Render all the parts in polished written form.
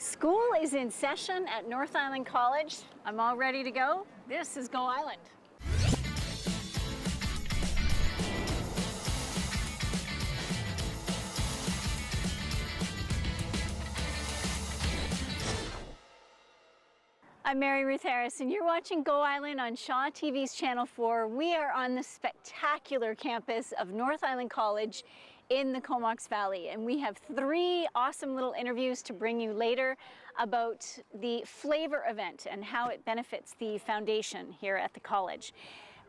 School is in session at North Island College. I'm all ready to go. This is Go Island. I'm Ruth Harris, and you're watching Go Island on Shaw TV's Channel 4. We are on the spectacular campus of North Island College in the Comox Valley, and we have 3 awesome little interviews to bring you later about the Flavour Event and how it benefits the foundation here at the college.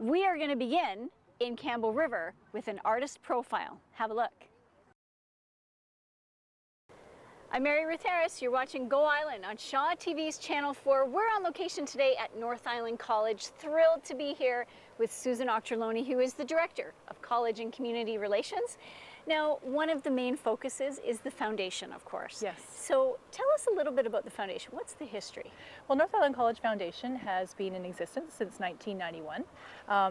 We are going to begin in Campbell River with an artist profile. Have a look. I'm Ruth Harris. You're watching Go Island on Shaw TV's Channel 4. We're on location today at North Island College. Thrilled to be here with Susan Loney, who is the Director of College and Community Relations. Now, one of the main focuses is the foundation, of course. Yes. So tell us a little bit about the foundation. What's the history? Well, North Island College Foundation has been in existence since 1991.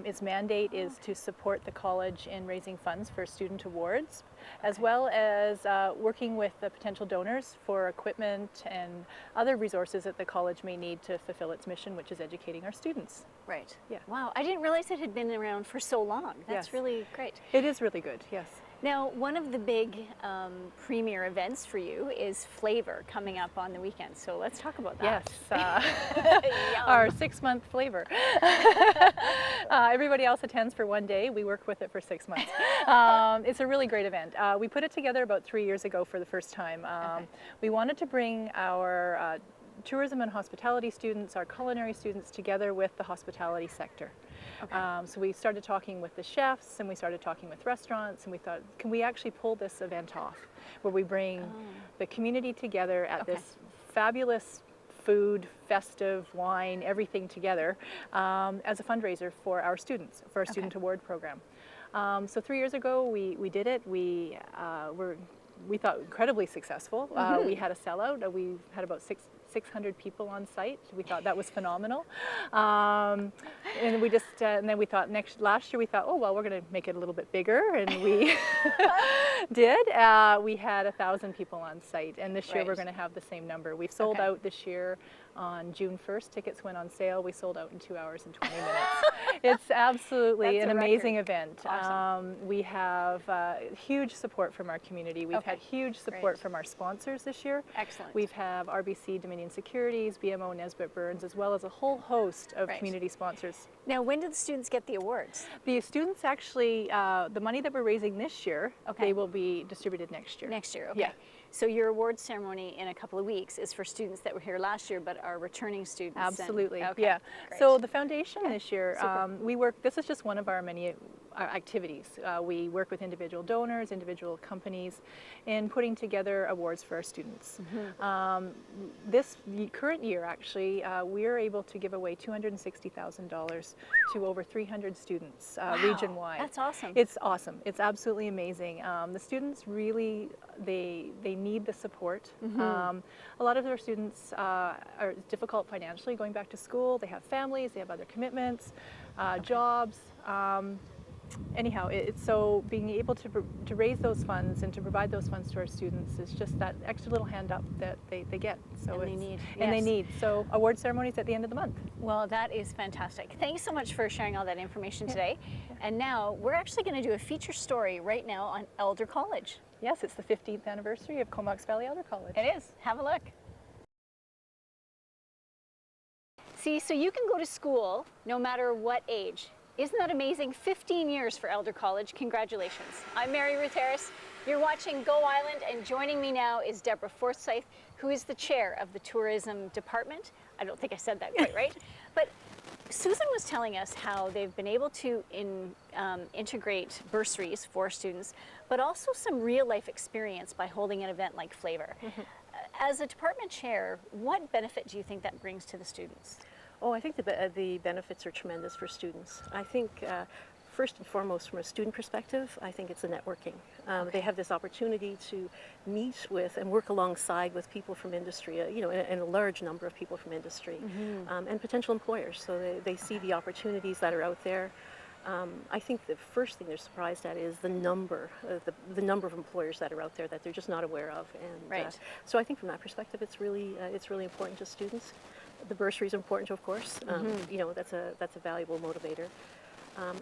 Its mandate is to support the college in raising funds for student awards, as well as working with the potential donors for equipment and other resources that the college may need to fulfill its mission, which is educating our students. Right. Yeah. Wow, I didn't realize it had been around for so long. That's Yes. really great. It is really good, yes. Now, one of the big premier events for you is Flavour coming up on the weekend. So let's talk about that. Yes, our 6-month Flavour. Everybody else attends for 1 day. We work with it for 6 months. It's a really great event. We put it together about 3 years ago for the first time. We wanted to bring our tourism and hospitality students, our culinary students, together with the hospitality sector. Okay. So we started talking with the chefs, and we started talking with restaurants, and we thought, can we actually pull this event off where we bring the community together at this fabulous food, festive, wine, everything together as a fundraiser for our students, for our student award program. So 3 years ago we did it. We thought incredibly successful. We had a sellout. We had about 600 people on site. We thought that was phenomenal. And we just, and then we thought last year we thought, oh, well, we're going to make it a little bit bigger. And we did. We had 1,000 people on site. And this year we're going to have the same number. We've sold out this year on June 1st. Tickets went on sale. We sold out in 2 hours and 20 minutes. It's absolutely an amazing event. Awesome. We have huge support from our community. We've had huge support from our sponsors this year. Excellent. We have RBC Dominion Securities, BMO Nesbitt Burns, as well as a whole host of community sponsors. Now, when do the students get the awards? The students actually, the money that we're raising this year, they will be distributed next year. Next year, okay. Yeah. So your awards ceremony in a couple of weeks is for students that were here last year but are returning students. Absolutely, and, yeah. Great. So the foundation this year, we work, this is just one of our many activities. We work with individual donors, individual companies in putting together awards for our students. This current year actually, we are able to give away $260,000 to over 300 students region-wide. That's awesome. It's awesome. It's absolutely amazing. The students really, they need the support. A lot of their students are difficult financially going back to school. They have families, they have other commitments, jobs. Anyhow, so being able to raise those funds and to provide those funds to our students is just that extra little hand up that they get. So and they need. And they need. So award ceremonies at the end of the month. Well, that is fantastic. Thanks so much for sharing all that information today. And now we're actually going to do a feature story right now on Elder College. Yes, it's the 15th anniversary of Comox Valley Elder College. It is. Have a look. See, so you can go to school no matter what age. Isn't that amazing? 15 years for Elder College. Congratulations. I'm Ruth Harris. You're watching Go Island, and joining me now is Deborah Forsyth, who is the chair of the tourism department. I don't think I said that quite right. But Susan was telling us how they've been able to integrate bursaries for students, but also some real life experience by holding an event like Flavour. As a department chair, what benefit do you think that brings to the students? Oh, I think the benefits are tremendous for students. I think first and foremost, from a student perspective, I think it's the networking. They have this opportunity to meet with and work alongside with people from industry, and a large number of people from industry, and potential employers. So they see the opportunities that are out there. I think the first thing they're surprised at is the number of employers that are out there that they're just not aware of. And Right. so I think from that perspective, it's really important to students. The bursary is important, of course. You know, that's a valuable motivator.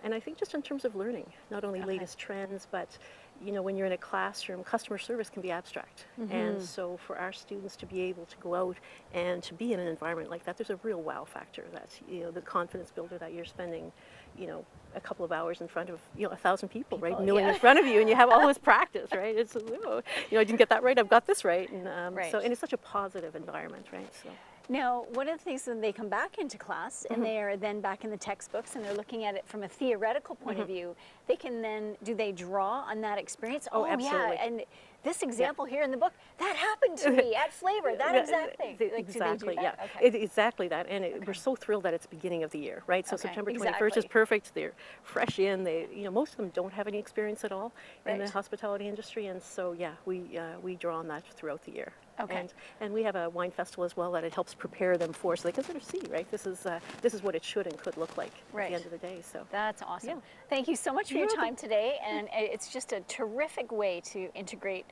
And I think just in terms of learning, not only latest trends, but you know, when you're in a classroom, customer service can be abstract. And so for our students to be able to go out and to be in an environment like that, there's a real wow factor. That's, you know, the confidence builder that you're spending, you know, a couple of hours in front of, you know, 1,000 people, right, milling in front of you, and you have all this practice, right? It's, you know, I didn't get that right, I've got this right. And so, and it's such a positive environment, right? So. Now, one of the things when they come back into class and they are then back in the textbooks and they're looking at it from a theoretical point of view, they can then, do they draw on that experience? Oh, absolutely. Yeah, and this example here in the book, that happened to me at Flavour, that exact thing. Like, exactly, do they do that? yeah. Okay. Exactly that, and we're so thrilled that it's beginning of the year, right? So Okay, September 21st is exactly. perfect. They're fresh in. They, you know, most of them don't have any experience at all in the Right. hospitality industry, and so yeah, we draw on that throughout the year. Okay. And we have a wine festival as well that it helps prepare them for, so they can sort of see, right? This is what it should and could look like at Right. the end of the day. So That's awesome. Yeah. Thank you so much for your time today, and it's just a terrific way to integrate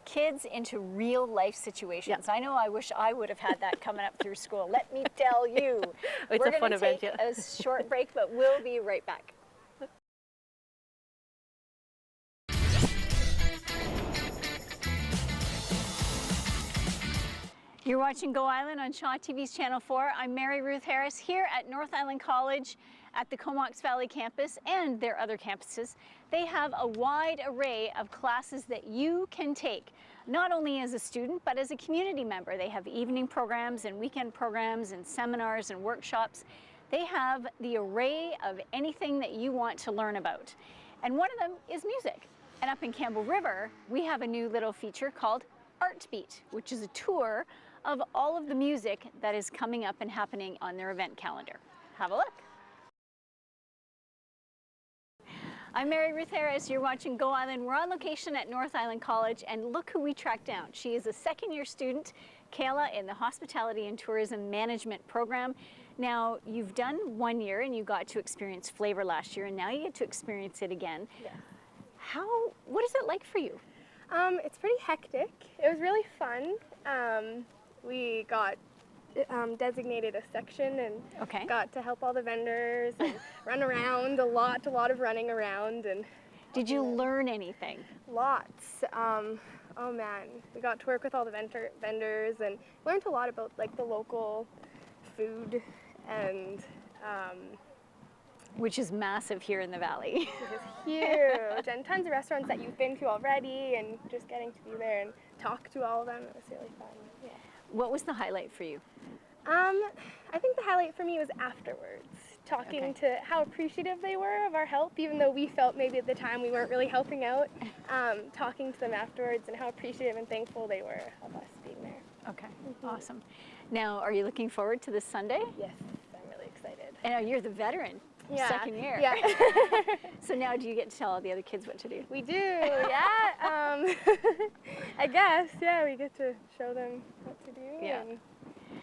kids into real life situations. I know I wish I would have had that coming up through school. Let me tell you. It's We're a fun gonna event, take yeah. a short break, but we'll be right back. You're watching Go Island on Shaw TV's Channel 4. I'm Mary Ruth Harris here at North Island College at the Comox Valley campus and their other campuses. They have a wide array of classes that you can take, not only as a student, but as a community member. They have evening programs and weekend programs and seminars and workshops. They have the array of anything that you want to learn about. And one of them is music. And up in Campbell River, we have a new little feature called Art Beat, which is a tour of all of the music that is coming up and happening on their event calendar. Have a look. I'm Mary Ruth Harris. You're watching Go Island. We're on location at North Island College, and look who we tracked down. She is a second-year student, Kayla, in the Hospitality and Tourism Management program. Now, you've done 1 year and you got to experience Flavour last year, and now you get to experience it again. Yeah. What is it like for you? It's pretty hectic. It was really fun. We got designated a section and Okay. got to help all the vendors and run around a lot of running around and Did you learn anything? lots. Oh man, we got to work with all the vendors and learned a lot about like the local food and Which is massive here in the valley. it is huge and tons of restaurants that you've been to already and just getting to be there and talk to all of them. It was really fun. Yeah. What was the highlight for you? I think the highlight for me was afterwards, talking to how appreciative they were of our help, even though we felt maybe at the time we weren't really helping out. Talking to them afterwards and how appreciative and thankful they were of us being there. Okay, awesome. Now, are you looking forward to this Sunday? Yes, I'm really excited. And you're the veteran, Yeah. second year. Yeah. So now do you get to tell all the other kids what to do? We do, yeah. I guess, yeah, we get to show them what to do. Yeah. And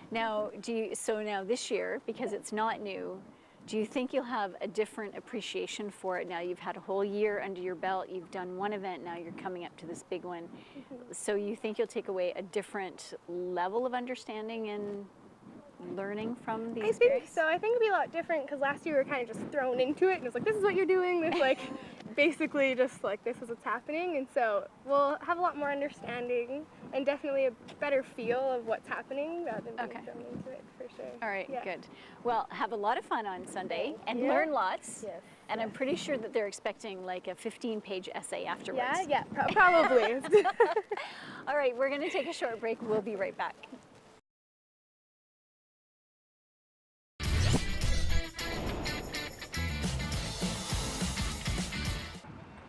Now, so now this year, because it's not new, do you think you'll have a different appreciation for it now? You've had a whole year under your belt, you've done one event, now you're coming up to this big one. So you think you'll take away a different level of understanding and learning from the I experience? think so. I think it'd be a lot different because last year we were kind of just thrown into it and it was like, this is what you're doing. This like, basically just like, this is what's happening. And so we'll have a lot more understanding and definitely a better feel of what's happening rather than being thrown into it for sure. All right, Yeah. good. Well, have a lot of fun on Sunday and Yeah. learn lots. Yes. And I'm pretty sure that they're expecting like a 15-page essay afterwards. Yeah, probably. All right, we're going to take a short break. We'll be right back.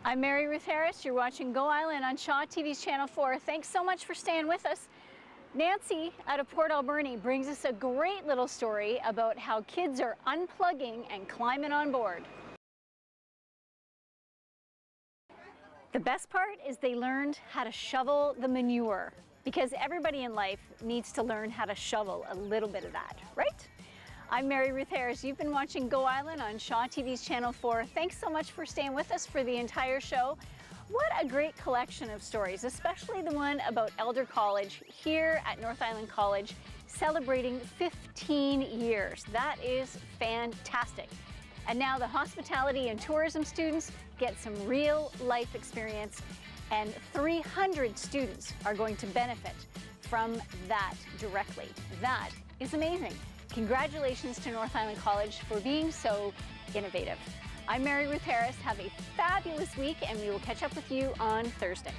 I'm Mary Ruth Harris. You're watching Go Island on Shaw TV's Channel 4. Thanks so much for staying with us. Nancy out of Port Alberni brings us a great little story about how kids are unplugging and climbing on board. The best part is they learned how to shovel the manure, because everybody in life needs to learn how to shovel a little bit of that, right? I'm Mary Ruth Harris. You've been watching Go Island on Shaw TV's Channel 4. Thanks so much for staying with us for the entire show. What a great collection of stories, especially the one about Elder College here at North Island College, celebrating 15 years. That is fantastic. And now the hospitality and tourism students get some real life experience, and 300 students are going to benefit from that directly. That is amazing. Congratulations to North Island College for being so innovative. I'm Mary Ruth Harris. Have a fabulous week, and we will catch up with you on Thursday.